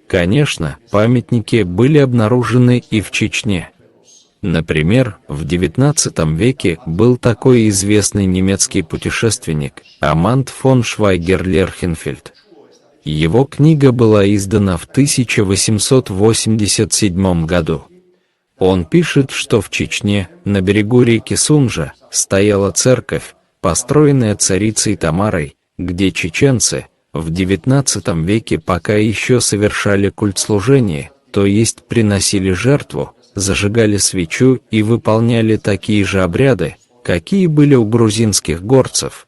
Конечно, памятники были обнаружены и в Чечне. Например, в XIX веке был такой известный немецкий путешественник Аманд фон Швайгер-Лерхенфельд. Его книга была издана в 1887 году. Он пишет, что в Чечне, на берегу реки Сунжа, стояла церковь, построенная царицей Тамарой, где чеченцы в XIX веке пока еще совершали культслужение, то есть приносили жертву, зажигали свечу и выполняли такие же обряды, какие были у грузинских горцев.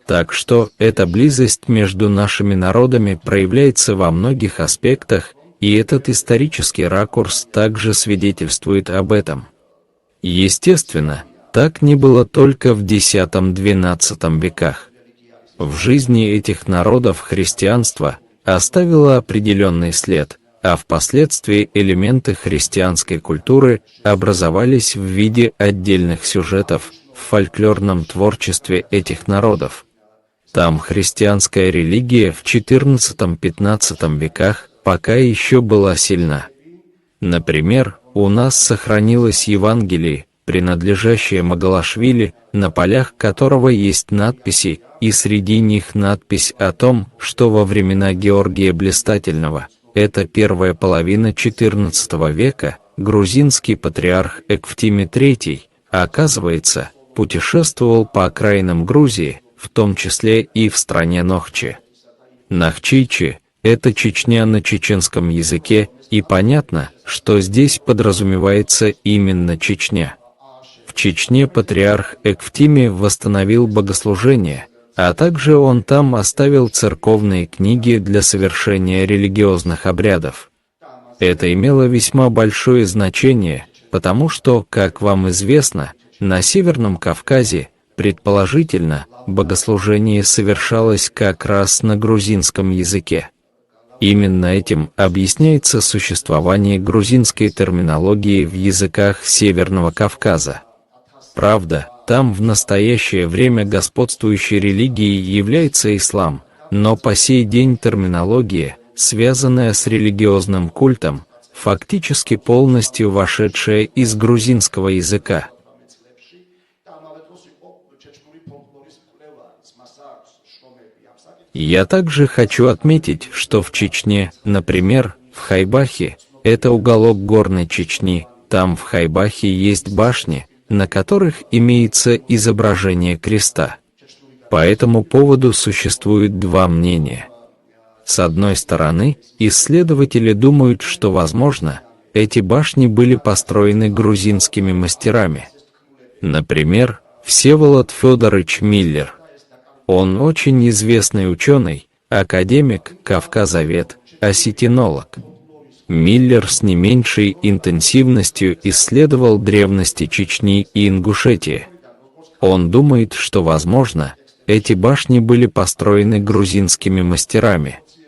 Так что эта близость между нашими народами проявляется во многих аспектах, и этот исторический ракурс также свидетельствует об этом. Естественно, так не было только в X-XII веках. В жизни этих народов христианство оставило определенный след, а впоследствии элементы христианской культуры образовались в виде отдельных сюжетов в фольклорном творчестве этих народов. Там христианская религия в XIV-XV веках пока еще была сильна. Например, у нас сохранилось Евангелие, принадлежащее Магалашвили, на полях которого есть надписи, и среди них надпись о том, что во времена Георгия Блистательного, это первая половина XIV века, грузинский патриарх Эктимий III, оказывается, путешествовал по окраинам Грузии, в том числе и в стране Нохчи. Нахчичи – это Чечня на чеченском языке, и понятно, что здесь подразумевается именно Чечня. В Чечне патриарх Эктимий восстановил богослужение, а также он там оставил церковные книги для совершения религиозных обрядов. Это имело весьма большое значение, потому что, как вам известно, на Северном Кавказе, предположительно, богослужение совершалось как раз на грузинском языке. Именно этим объясняется существование грузинской терминологии в языках Северного Кавказа. Правда, там в настоящее время господствующей религией является ислам, но по сей день терминология, связанная с религиозным культом, фактически полностью вошедшая из грузинского языка. Я также хочу отметить, что в Чечне, например, в Хайбахе, это уголок горной Чечни, там в Хайбахе есть башни, на которых имеется изображение креста. По этому поводу существует два мнения. С одной стороны, исследователи думают, что, возможно, эти башни были построены грузинскими мастерами. Например, Всеволод Федорович Миллер. Он очень известный ученый, академик, кавказовед, осетинолог. Миллер с не меньшей интенсивностью исследовал древности Чечни и Ингушетии. Он думает, что, возможно, эти башни были построены грузинскими мастерами.